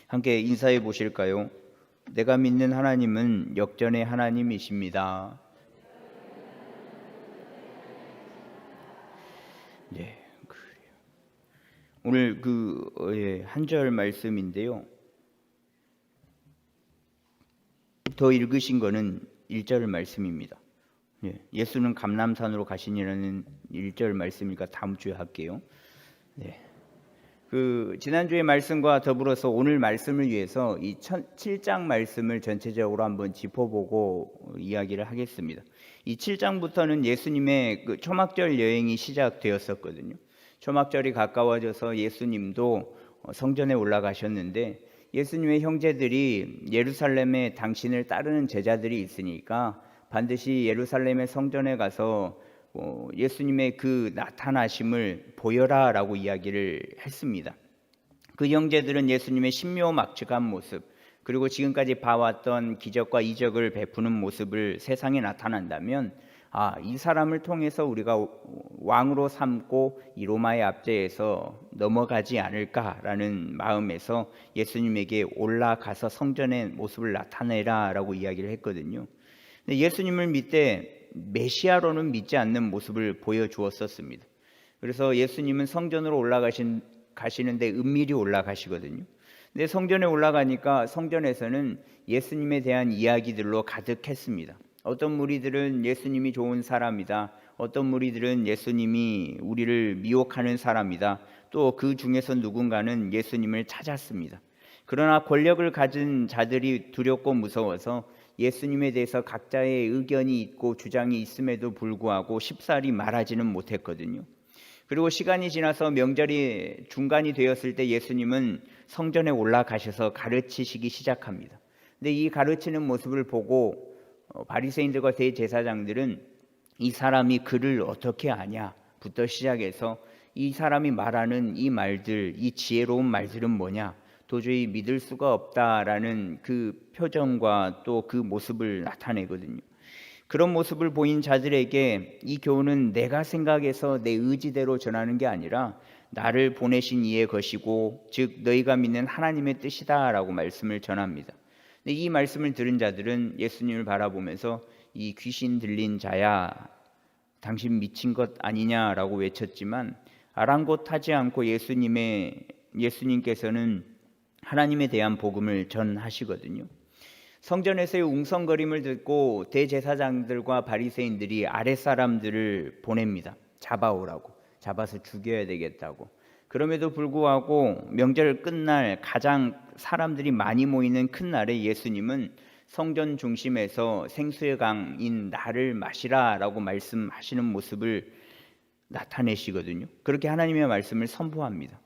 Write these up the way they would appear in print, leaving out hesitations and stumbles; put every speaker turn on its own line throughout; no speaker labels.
함께 인사해 보실까요? 내가 믿는 하나님은 역전의 하나님이십니다. 네, 그래요. 오늘 한 절 말씀인데요. 더 읽으신 거는 1절 말씀입니다. 예수는 감람산으로 가시니라는 1절 말씀이니까 다음 주에 할게요. 네. 지난주의 말씀과 더불어서 오늘 말씀을 위해서 이 7장 말씀을 전체적으로 한번 짚어보고 이야기를 하겠습니다. 이 7장부터는 예수님의 초막절 여행이 시작되었었거든요. 초막절이 가까워져서 예수님도 성전에 올라가셨는데 예수님의 형제들이 예루살렘에 당신을 따르는 제자들이 있으니까 반드시 예루살렘의 성전에 가서 예수님의 그 나타나심을 보여라 라고 이야기를 했습니다. 그 형제들은 예수님의 신묘막측한 모습, 그리고 지금까지 봐왔던 기적과 이적을 베푸는 모습을 세상에 나타난다면 이 사람을 통해서 우리가 왕으로 삼고 이 로마의 압제에서 넘어가지 않을까라는 마음에서 예수님에게 올라가서 성전의 모습을 나타내라 라고 이야기를 했거든요. 근데 예수님을 믿되 메시아로는 믿지 않는 모습을 보여주었었습니다. 그래서 예수님은 성전으로 가시는데 은밀히 올라가시거든요. 근데 성전에 올라가니까 성전에서는 예수님에 대한 이야기들로 가득했습니다. 어떤 무리들은 예수님이 좋은 사람이다. 어떤 무리들은 예수님이 우리를 미혹하는 사람이다. 또 그 중에서 누군가는 예수님을 찾았습니다. 그러나 권력을 가진 자들이 두렵고 무서워서 예수님에 대해서 각자의 의견이 있고 주장이 있음에도 불구하고 쉽사리 말하지는 못했거든요. 그리고 시간이 지나서 명절이 중간이 되었을 때 예수님은 성전에 올라가셔서 가르치시기 시작합니다. 근데 이 가르치는 모습을 보고 바리새인들과 대제사장들은 이 사람이 글을 어떻게 아냐부터 시작해서 이 사람이 말하는 이 말들, 이 지혜로운 말들은 뭐냐, 도저히 믿을 수가 없다라는 그 표정과 또 그 모습을 나타내거든요. 그런 모습을 보인 자들에게 이 교훈은 내가 생각해서 내 의지대로 전하는 게 아니라 나를 보내신 이의 것이고 즉 너희가 믿는 하나님의 뜻이다라고 말씀을 전합니다. 근데 이 말씀을 들은 자들은 예수님을 바라보면서 이 귀신 들린 자야, 당신 미친 것 아니냐라고 외쳤지만 아랑곳하지 않고 예수님께서는 하나님에 대한 복음을 전하시거든요. 성전에서의 웅성거림을 듣고 대제사장들과 바리새인들이 아랫사람들을 보냅니다. 잡아오라고, 잡아서 죽여야 되겠다고. 그럼에도 불구하고 명절 끝날 가장 사람들이 많이 모이는 큰 날에 예수님은 성전 중심에서 생수의 강인 나를 마시라 라고 말씀하시는 모습을 나타내시거든요. 그렇게 하나님의 말씀을 선포합니다.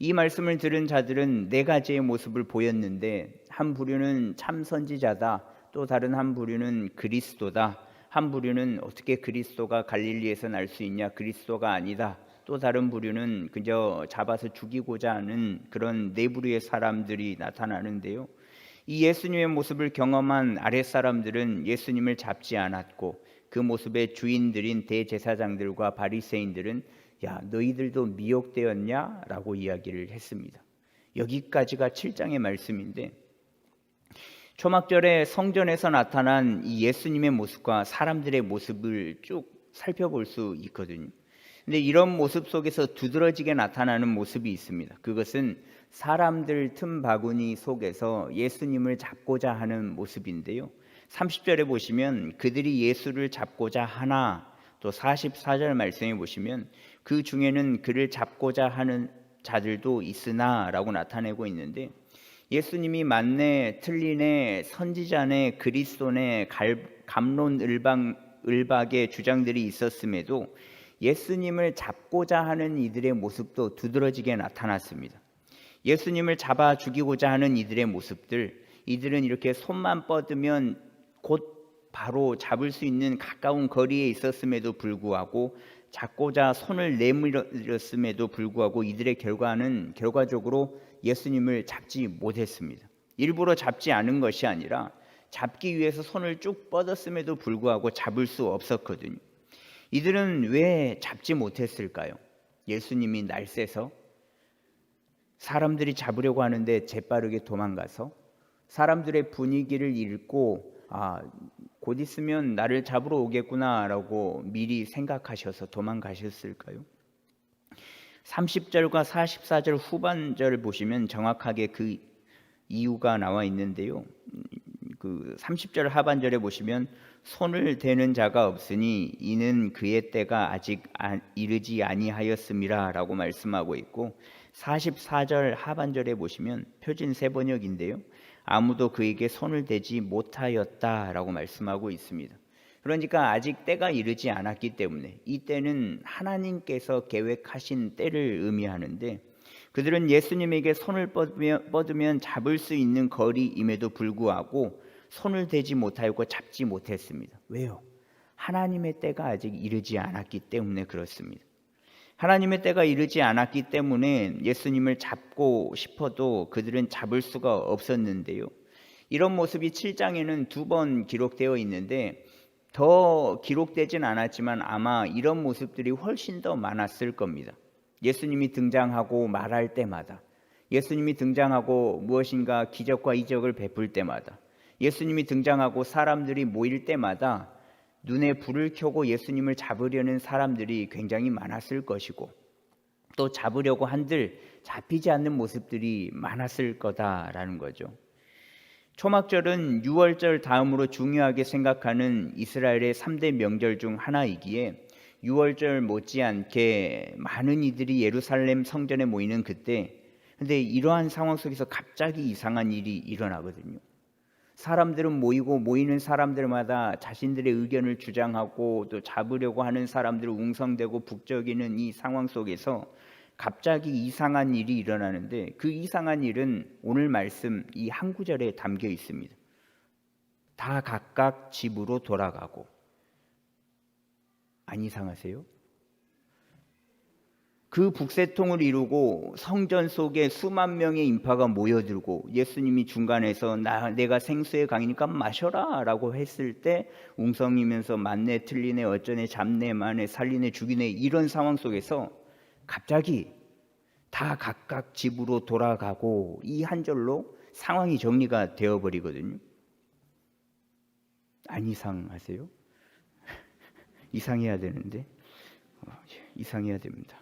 이 말씀을 들은 자들은 네 가지의 모습을 보였는데 한 부류는 참 선지자다, 또 다른 한 부류는 그리스도다, 한 부류는 어떻게 그리스도가 갈릴리에서 날 수 있냐, 그리스도가 아니다, 또 다른 부류는 그저 잡아서 죽이고자 하는 그런 네 부류의 사람들이 나타나는데요. 이 예수님의 모습을 경험한 아랫사람들은 예수님을 잡지 않았고 그 모습의 주인들인 대제사장들과 바리새인들은 야, 너희들도 미혹되었냐? 라고 이야기를 했습니다. 여기까지가 7장의 말씀인데 초막절에 성전에서 나타난 이 예수님의 모습과 사람들의 모습을 쭉 살펴볼 수 있거든요. 근데 이런 모습 속에서 두드러지게 나타나는 모습이 있습니다. 그것은 사람들 틈바구니 속에서 예수님을 잡고자 하는 모습인데요. 30절에 보시면 그들이 예수를 잡고자 하나, 또 44절 말씀에 보시면 그 중에는 그를 잡고자 하는 자들도 있으나 라고 나타내고 있는데 예수님이 맞네, 틀리네, 선지자네, 그리스도네, 갑론을박의 주장들이 있었음에도 예수님을 잡고자 하는 이들의 모습도 두드러지게 나타났습니다. 예수님을 잡아 죽이고자 하는 이들의 모습들, 이들은 이렇게 손만 뻗으면 곧 바로 잡을 수 있는 가까운 거리에 있었음에도 불구하고 잡고자 손을 내밀었음에도 불구하고 이들의 결과적으로 예수님을 잡지 못했습니다. 일부러 잡지 않은 것이 아니라 잡기 위해서 손을 쭉 뻗었음에도 불구하고 잡을 수 없었거든요. 이들은 왜 잡지 못했을까요? 예수님이 날쌔서 사람들이 잡으려고 하는데 재빠르게 도망가서 사람들의 분위기를 읽고 곧 있으면 나를 잡으러 오겠구나라고 미리 생각하셔서 도망가셨을까요? 30절과 44절 후반절을 보시면 정확하게 그 이유가 나와 있는데요. 그 30절 하반절에 보시면 손을 대는 자가 없으니 이는 그의 때가 아직 이르지 아니하였음이라라고 말씀하고 있고, 44절 하반절에 보시면 표준 세번역인데요. 아무도 그에게 손을 대지 못하였다라고 말씀하고 있습니다. 그러니까 아직 때가 이르지 않았기 때문에, 이 때는 하나님께서 계획하신 때를 의미하는데, 그들은 예수님에게 손을 뻗으면 잡을 수 있는 거리임에도 불구하고 손을 대지 못하고 잡지 못했습니다. 왜요? 하나님의 때가 아직 이르지 않았기 때문에 그렇습니다. 하나님의 때가 이르지 않았기 때문에 예수님을 잡고 싶어도 그들은 잡을 수가 없었는데요. 이런 모습이 7장에는 2번 기록되어 있는데, 더 기록되진 않았지만 아마 이런 모습들이 훨씬 더 많았을 겁니다. 예수님이 등장하고 말할 때마다, 예수님이 등장하고 무엇인가 기적과 이적을 베풀 때마다, 예수님이 등장하고 사람들이 모일 때마다 눈에 불을 켜고 예수님을 잡으려는 사람들이 굉장히 많았을 것이고, 또 잡으려고 한들 잡히지 않는 모습들이 많았을 거다라는 거죠. 초막절은 유월절 다음으로 중요하게 생각하는 이스라엘의 3대 명절 중 하나이기에 유월절 못지않게 많은 이들이 예루살렘 성전에 모이는 그때, 근데 이러한 상황 속에서 갑자기 이상한 일이 일어나거든요. 사람들은 모이는 사람들마다 자신들의 의견을 주장하고 또 잡으려고 하는 사람들을 웅성대고 북적이는 이 상황 속에서 갑자기 이상한 일이 일어나는데, 그 이상한 일은 오늘 말씀 이 한 구절에 담겨 있습니다. 다 각각 집으로 돌아가고. 안 이상하세요? 그 북새통을 이루고 성전 속에 수만 명의 인파가 모여들고 예수님이 중간에서 내가 생수의 강이니까 마셔라 라고 했을 때 웅성이면서 맞네 틀리네 어쩌네 잡네 마네 살리네 죽이네, 이런 상황 속에서 갑자기 다 각각 집으로 돌아가고, 이 한 절로 상황이 정리가 되어버리거든요. 안 이상하세요? 이상해야 되는데 이상해야 됩니다.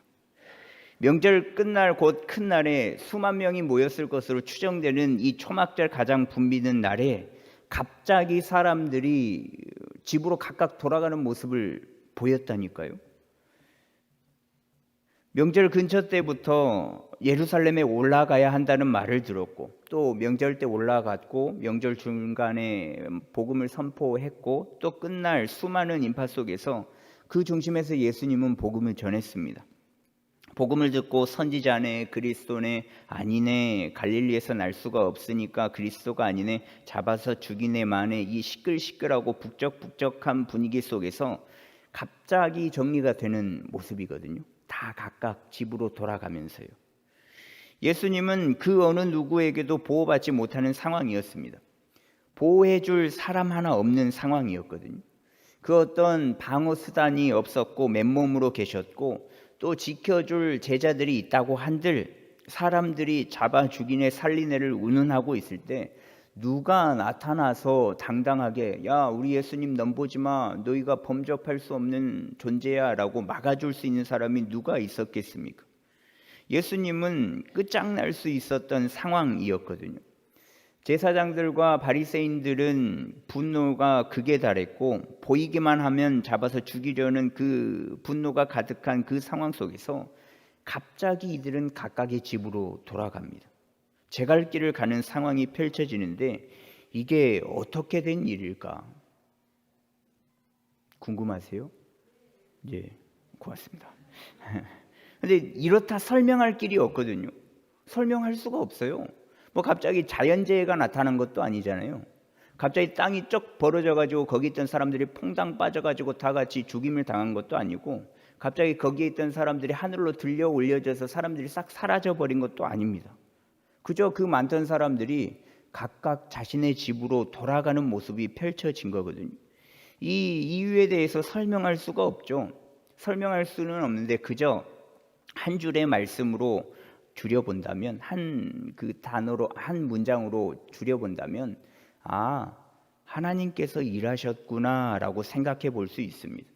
명절 끝날 곧 큰 날에 수만 명이 모였을 것으로 추정되는 이 초막절 가장 붐비는 날에 갑자기 사람들이 집으로 각각 돌아가는 모습을 보였다니까요. 명절 근처 때부터 예루살렘에 올라가야 한다는 말을 들었고, 또 명절 때 올라갔고 명절 중간에 복음을 선포했고, 또 끝날 수많은 인파 속에서 그 중심에서 예수님은 복음을 전했습니다. 복음을 듣고 선지자네 그리스도네 아니네 갈릴리에서 날 수가 없으니까 그리스도가 아니네 잡아서 죽이네 마네, 이 시끌시끌하고 북적북적한 분위기 속에서 갑자기 정리가 되는 모습이거든요. 다 각각 집으로 돌아가면서요. 예수님은 그 어느 누구에게도 보호받지 못하는 상황이었습니다. 보호해줄 사람 하나 없는 상황이었거든요. 그 어떤 방어 수단이 없었고 맨몸으로 계셨고, 또 지켜줄 제자들이 있다고 한들 사람들이 잡아 죽이네 살리네를 운운하고 있을 때 누가 나타나서 당당하게 야 우리 예수님 넘보지마 너희가 범접할 수 없는 존재야 라고 막아줄 수 있는 사람이 누가 있었겠습니까? 예수님은 끝장날 수 있었던 상황이었거든요. 제사장들과 바리새인들은 분노가 극에 달했고, 보이기만 하면 잡아서 죽이려는 그 분노가 가득한 그 상황 속에서 갑자기 이들은 각각의 집으로 돌아갑니다. 제갈 길을 가는 상황이 펼쳐지는데, 이게 어떻게 된 일일까? 궁금하세요? 예, 고맙습니다. 근데 이렇다 설명할 길이 없거든요. 설명할 수가 없어요. 뭐 갑자기 자연재해가 나타난 것도 아니잖아요. 갑자기 땅이 쩍 벌어져가지고 거기 있던 사람들이 퐁당 빠져가지고 다 같이 죽임을 당한 것도 아니고, 갑자기 거기에 있던 사람들이 하늘로 들려 올려져서 사람들이 싹 사라져버린 것도 아닙니다. 그저 그 많던 사람들이 각각 자신의 집으로 돌아가는 모습이 펼쳐진 거거든요. 이 이유에 대해서 설명할 수가 없죠. 설명할 수는 없는데 그저 한 줄의 말씀으로 줄여본다면, 한 그 단어로, 한 문장으로 줄여본다면, 아, 하나님께서 일하셨구나라고 생각해 볼 수 있습니다.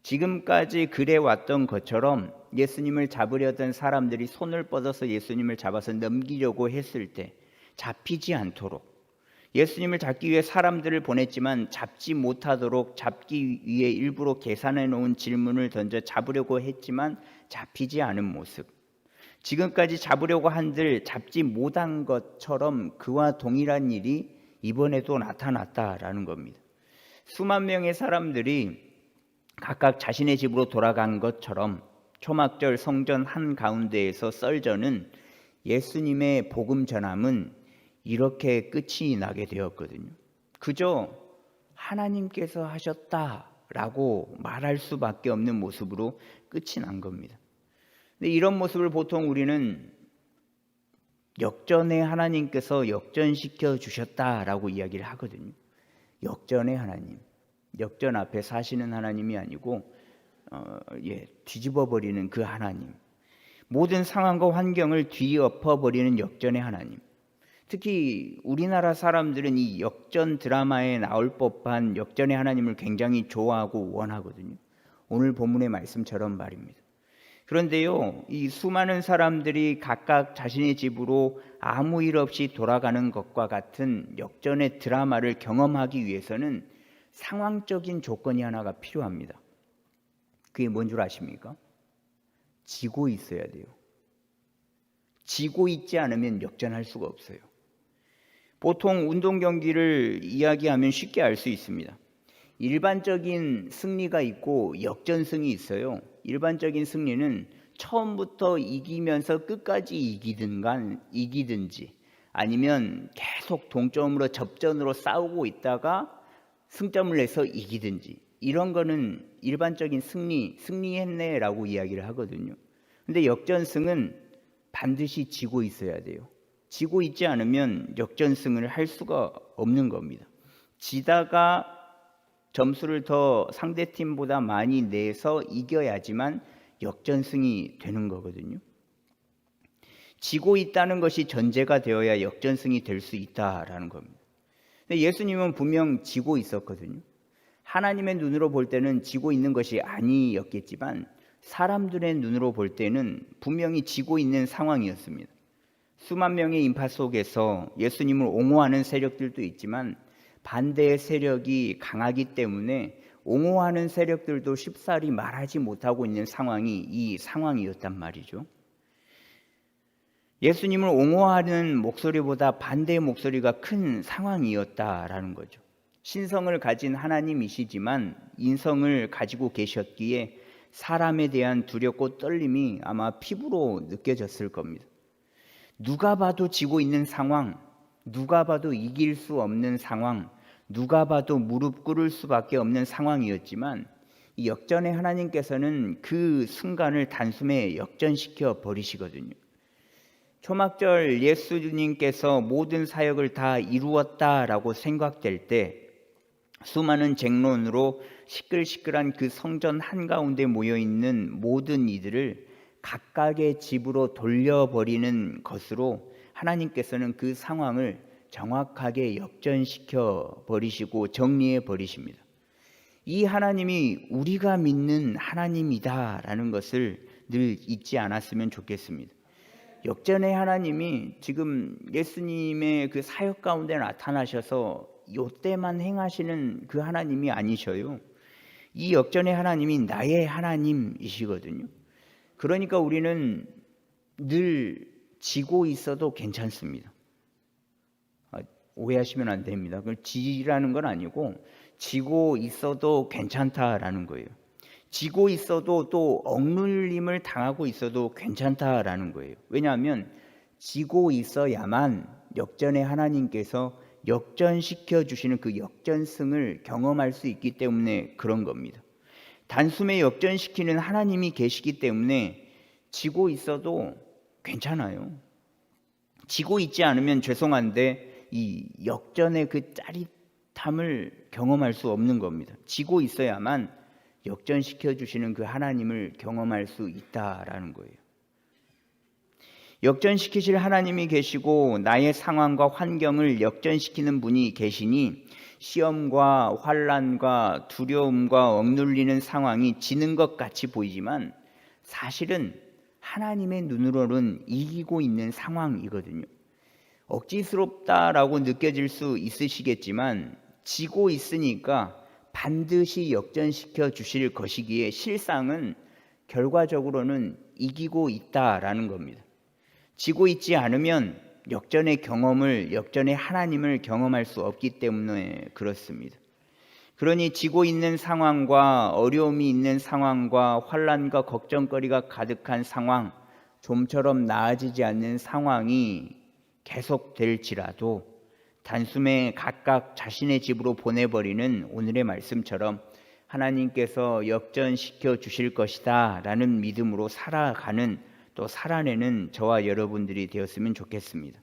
지금까지 그래왔던 것처럼 예수님을 잡으려던 사람들이 손을 뻗어서 예수님을 잡아서 넘기려고 했을 때 잡히지 않도록, 예수님을 잡기 위해 사람들을 보냈지만 잡지 못하도록 잡기 위해 일부러 계산해 놓은 질문을 던져 잡으려고 했지만 잡히지 않은 모습, 지금까지 잡으려고 한들 잡지 못한 것처럼 그와 동일한 일이 이번에도 나타났다라는 겁니다. 수만 명의 사람들이 각각 자신의 집으로 돌아간 것처럼 초막절 성전 한가운데에서 썰전은, 예수님의 복음 전함은 이렇게 끝이 나게 되었거든요. 그저 하나님께서 하셨다라고 말할 수밖에 없는 모습으로 끝이 난 겁니다. 근데 이런 모습을 보통 우리는 역전의 하나님께서 역전시켜 주셨다라고 이야기를 하거든요. 역전의 하나님, 역전 앞에 사시는 하나님이 아니고 뒤집어 버리는 그 하나님, 모든 상황과 환경을 뒤엎어 버리는 역전의 하나님. 특히 우리나라 사람들은 이 역전 드라마에 나올 법한 역전의 하나님을 굉장히 좋아하고 원하거든요. 오늘 본문의 말씀처럼 말입니다. 그런데요, 이 수많은 사람들이 각각 자신의 집으로 아무 일 없이 돌아가는 것과 같은 역전의 드라마를 경험하기 위해서는 상황적인 조건이 하나가 필요합니다. 그게 뭔 줄 아십니까? 지고 있어야 돼요. 지고 있지 않으면 역전할 수가 없어요. 보통 운동 경기를 이야기하면 쉽게 알 수 있습니다. 일반적인 승리가 있고 역전승이 있어요. 일반적인 승리는 처음부터 이기면서 끝까지 이기든지 아니면 계속 동점으로 접전으로 싸우고 있다가 승점을 내서 이기든지, 이런 거는 일반적인 승리했네라고 이야기를 하거든요. 근데 역전승은 반드시 지고 있어야 돼요. 지고 있지 않으면 역전승을 할 수가 없는 겁니다. 지다가 점수를 더 상대팀보다 많이 내서 이겨야지만 역전승이 되는 거거든요. 지고 있다는 것이 전제가 되어야 역전승이 될 수 있다라는 겁니다. 근데 예수님은 분명 지고 있었거든요. 하나님의 눈으로 볼 때는 지고 있는 것이 아니었겠지만 사람들의 눈으로 볼 때는 분명히 지고 있는 상황이었습니다. 수만 명의 인파 속에서 예수님을 옹호하는 세력들도 있지만 반대의 세력이 강하기 때문에 옹호하는 세력들도 쉽사리 말하지 못하고 있는 상황이 이 상황이었단 말이죠. 예수님을 옹호하는 목소리보다 반대의 목소리가 큰 상황이었다라는 거죠. 신성을 가진 하나님이시지만 인성을 가지고 계셨기에 사람에 대한 두렵고 떨림이 아마 피부로 느껴졌을 겁니다. 누가 봐도 지고 있는 상황, 누가 봐도 이길 수 없는 상황, 누가 봐도 무릎 꿇을 수밖에 없는 상황이었지만 이 역전의 하나님께서는 그 순간을 단숨에 역전시켜 버리시거든요. 초막절 예수님께서 모든 사역을 다 이루었다라고 생각될 때 수많은 쟁론으로 시끌시끌한 그 성전 한가운데 모여있는 모든 이들을 각각의 집으로 돌려버리는 것으로 하나님께서는 그 상황을 정확하게 역전시켜 버리시고 정리해 버리십니다. 이 하나님이 우리가 믿는 하나님이다라는 것을 늘 잊지 않았으면 좋겠습니다. 역전의 하나님이 지금 예수님의 그 사역 가운데 나타나셔서 요때만 행하시는 그 하나님이 아니셔요. 이 역전의 하나님이 나의 하나님이시거든요. 그러니까 우리는 늘 지고 있어도 괜찮습니다. 오해하시면 안 됩니다. 그걸 지라는 건 아니고 지고 있어도 괜찮다라는 거예요. 지고 있어도 또 억눌림을 당하고 있어도 괜찮다라는 거예요. 왜냐하면 지고 있어야만 역전의 하나님께서 역전시켜 주시는 그 역전승을 경험할 수 있기 때문에 그런 겁니다. 단숨에 역전시키는 하나님이 계시기 때문에 지고 있어도 괜찮아요. 지고 있지 않으면 죄송한데 이 역전의 그 짜릿함을 경험할 수 없는 겁니다. 지고 있어야만 역전시켜 주시는 그 하나님을 경험할 수 있다라는 거예요. 역전시키실 하나님이 계시고 나의 상황과 환경을 역전시키는 분이 계시니 시험과 환난과 두려움과 억눌리는 상황이 지는 것 같이 보이지만 사실은 하나님의 눈으로는 이기고 있는 상황이거든요. 억지스럽다라고 느껴질 수 있으시겠지만 지고 있으니까 반드시 역전시켜 주실 것이기에 실상은 결과적으로는 이기고 있다라는 겁니다. 지고 있지 않으면 역전의 하나님을 경험할 수 없기 때문에 그렇습니다. 그러니 지고 있는 상황과 어려움이 있는 상황과 환난과 걱정거리가 가득한 상황, 좀처럼 나아지지 않는 상황이 계속될지라도 단숨에 각각 자신의 집으로 보내버리는 오늘의 말씀처럼 하나님께서 역전시켜 주실 것이다 라는 믿음으로 살아가는, 또 살아내는 저와 여러분들이 되었으면 좋겠습니다.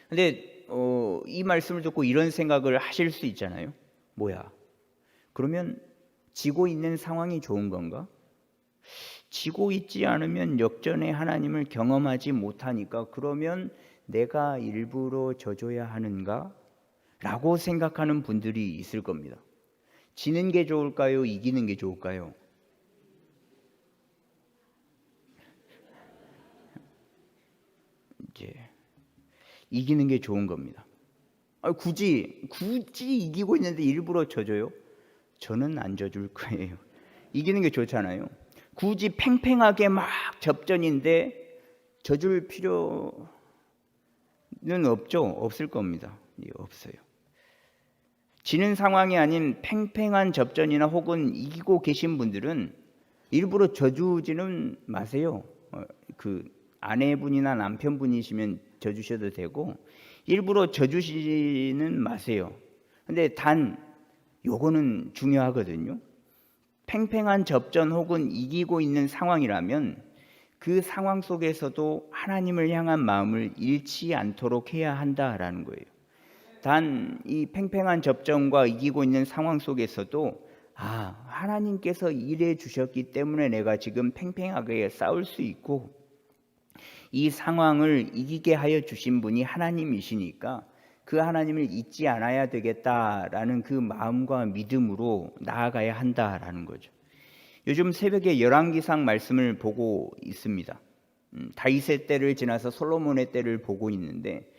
근데 이 말씀을 듣고 이런 생각을 하실 수 있잖아요. 뭐야? 그러면 지고 있는 상황이 좋은 건가? 지고 있지 않으면 역전의 하나님을 경험하지 못하니까 그러면 내가 일부러 져줘야 하는가? 라고 생각하는 분들이 있을 겁니다. 지는 게 좋을까요? 이기는 게 좋을까요? 이제 이기는 게 좋은 겁니다. 굳이 이기고 있는데 일부러 져줘요? 저는 안 져줄 거예요. 이기는 게 좋잖아요. 굳이 팽팽하게 막 접전인데 져줄 필요는 없죠. 없을 겁니다. 없어요. 지는 상황이 아닌 팽팽한 접전이나 혹은 이기고 계신 분들은 일부러 져주지는 마세요. 그 아내분이나 남편분이시면 져주셔도 되고 일부러 져주시는 마세요. 근데 단 요거는 중요하거든요. 팽팽한 접전 혹은 이기고 있는 상황이라면 그 상황 속에서도 하나님을 향한 마음을 잃지 않도록 해야 한다라는 거예요. 단 이 팽팽한 접전과 이기고 있는 상황 속에서도 하나님께서 일해 주셨기 때문에 내가 지금 팽팽하게 싸울 수 있고 이 상황을 이기게 하여 주신 분이 하나님이시니까 그 하나님을 잊지 않아야 되겠다라는 그 마음과 믿음으로 나아가야 한다라는 거죠. 요즘 새벽에 열왕기상 말씀을 보고 있습니다. 다윗의 때를 지나서 솔로몬의 때를 보고 있는데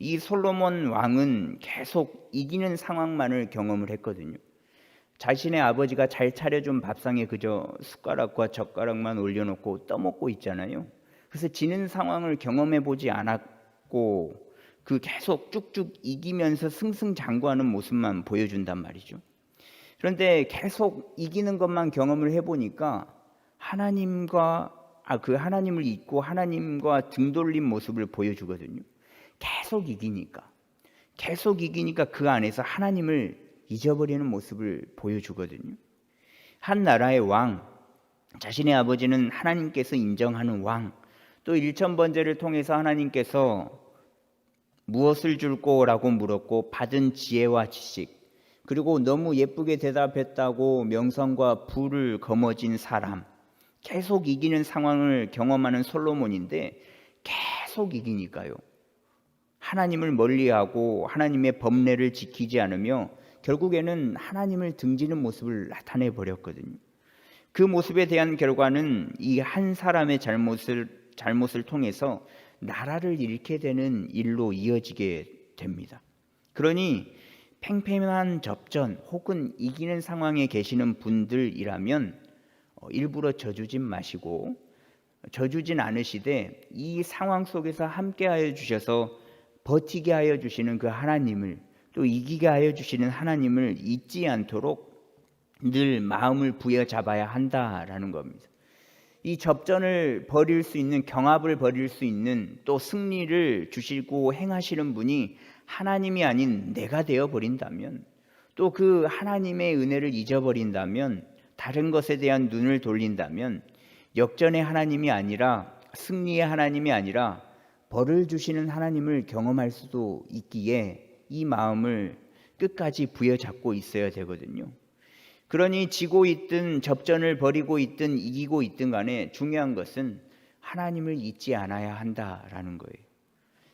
이 솔로몬 왕은 계속 이기는 상황만을 경험을 했거든요. 자신의 아버지가 잘 차려준 밥상에 그저 숟가락과 젓가락만 올려놓고 떠먹고 있잖아요. 그래서 지는 상황을 경험해 보지 않았고 그 계속 쭉쭉 이기면서 승승장구하는 모습만 보여준단 말이죠. 그런데 계속 이기는 것만 경험을 해보니까 그 하나님을 잊고 하나님과 등 돌린 모습을 보여주거든요. 계속 이기니까 그 안에서 하나님을 잊어버리는 모습을 보여주거든요. 한 나라의 왕, 자신의 아버지는 하나님께서 인정하는 왕, 또 일천번제를 통해서 하나님께서 무엇을 줄 거라고 물었고 받은 지혜와 지식, 그리고 너무 예쁘게 대답했다고 명성과 부를 거머쥔 사람, 계속 이기는 상황을 경험하는 솔로몬인데 계속 이기니까요. 하나님을 멀리하고 하나님의 법례를 지키지 않으며 결국에는 하나님을 등지는 모습을 나타내 버렸거든요. 그 모습에 대한 결과는 이 한 사람의 잘못을 통해서 나라를 잃게 되는 일로 이어지게 됩니다. 그러니 팽팽한 접전 혹은 이기는 상황에 계시는 분들이라면 일부러 져주진 마시고 져주진 않으시되 이 상황 속에서 함께하여 주셔서 버티게 하여 주시는 그 하나님을, 또 이기게 하여 주시는 하나님을 잊지 않도록 늘 마음을 부여잡아야 한다라는 겁니다. 이 접전을 벌일 수 있는, 경합을 벌일 수 있는, 또 승리를 주시고 행하시는 분이 하나님이 아닌 내가 되어버린다면, 또 그 하나님의 은혜를 잊어버린다면, 다른 것에 대한 눈을 돌린다면 역전의 하나님이 아니라, 승리의 하나님이 아니라 벌을 주시는 하나님을 경험할 수도 있기에 이 마음을 끝까지 부여잡고 있어야 되거든요. 그러니 지고 있든 접전을 벌이고 있든 이기고 있든 간에 중요한 것은 하나님을 잊지 않아야 한다라는 거예요.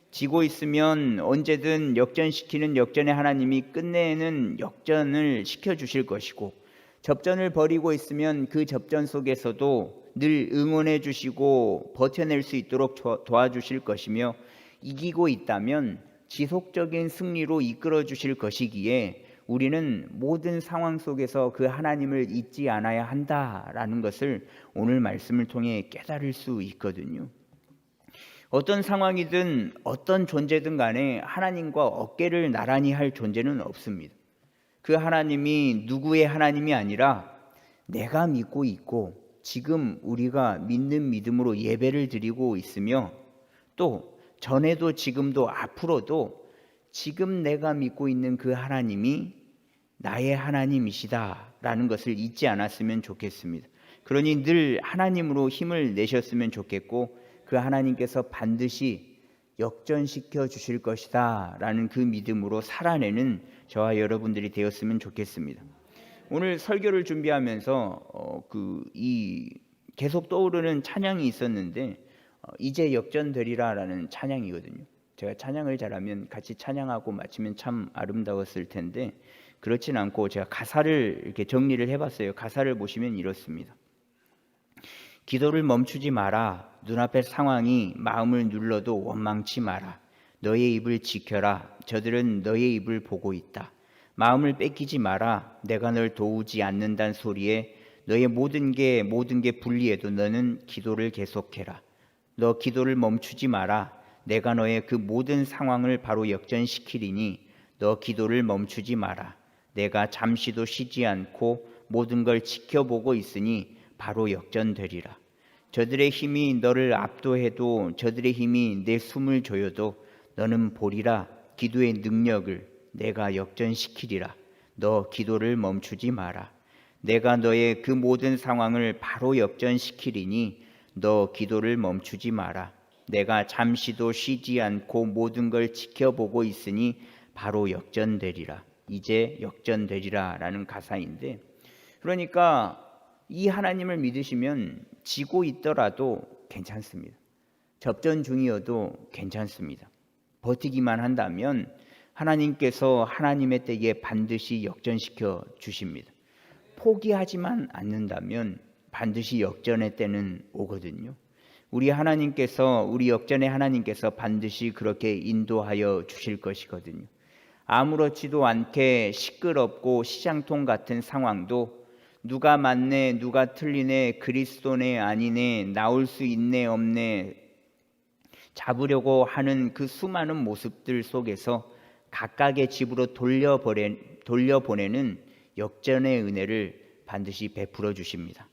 지고 있으면 언제든 역전시키는 역전의 하나님이 끝내는 역전을 시켜주실 것이고, 접전을 벌이고 있으면 그 접전 속에서도 늘 응원해 주시고 버텨낼 수 있도록 도와주실 것이며, 이기고 있다면 지속적인 승리로 이끌어 주실 것이기에 우리는 모든 상황 속에서 그 하나님을 잊지 않아야 한다라는 것을 오늘 말씀을 통해 깨달을 수 있거든요. 어떤 상황이든 어떤 존재든 간에 하나님과 어깨를 나란히 할 존재는 없습니다. 그 하나님이 누구의 하나님이 아니라 내가 믿고 있고 지금 우리가 믿는 믿음으로 예배를 드리고 있으며, 또 전에도 지금도 앞으로도 지금 내가 믿고 있는 그 하나님이 나의 하나님이시다라는 것을 잊지 않았으면 좋겠습니다. 그러니 늘 하나님으로 힘을 내셨으면 좋겠고, 그 하나님께서 반드시 역전시켜 주실 것이다 라는 그 믿음으로 살아내는 저와 여러분들이 되었으면 좋겠습니다. 오늘 설교를 준비하면서 계속 떠오르는 찬양이 있었는데, 이제 역전되리라 라는 찬양이거든요. 제가 찬양을 잘하면 같이 찬양하고 마치면 참 아름다웠을 텐데, 그렇진 않고 제가 가사를 이렇게 정리를 해봤어요. 가사를 보시면 이렇습니다. 기도를 멈추지 마라. 눈앞의 상황이 마음을 눌러도 원망치 마라. 너의 입을 지켜라. 저들은 너의 입을 보고 있다. 마음을 뺏기지 마라. 내가 널 도우지 않는다는 소리에 너의 모든 게 불리해도 너는 기도를 계속해라. 너 기도를 멈추지 마라. 내가 너의 그 모든 상황을 바로 역전시키리니 너 기도를 멈추지 마라. 내가 잠시도 쉬지 않고 모든 걸 지켜보고 있으니 바로 역전되리라. 저들의 힘이 너를 압도해도, 저들의 힘이 내 숨을 조여도 너는 보리라. 기도의 능력을 내가 역전시키리라. 너 기도를 멈추지 마라. 내가 너의 그 모든 상황을 바로 역전시키리니 너 기도를 멈추지 마라. 내가 잠시도 쉬지 않고 모든 걸 지켜보고 있으니 바로 역전되리라. 이제 역전되리라 라는 가사인데, 그러니까 이 하나님을 믿으시면 지고 있더라도 괜찮습니다. 접전 중이어도 괜찮습니다. 버티기만 한다면 하나님께서 하나님의 때에 반드시 역전시켜 주십니다. 포기하지만 않는다면 반드시 역전의 때는 오거든요. 우리 역전의 하나님께서 반드시 그렇게 인도하여 주실 것이거든요. 아무렇지도 않게 시끄럽고 시장통 같은 상황도 누가 맞네, 누가 틀리네, 그리스도네, 아니네, 나올 수 있네, 없네 잡으려고 하는 그 수많은 모습들 속에서 각각의 집으로 돌려보내는 역전의 은혜를 반드시 베풀어 주십니다.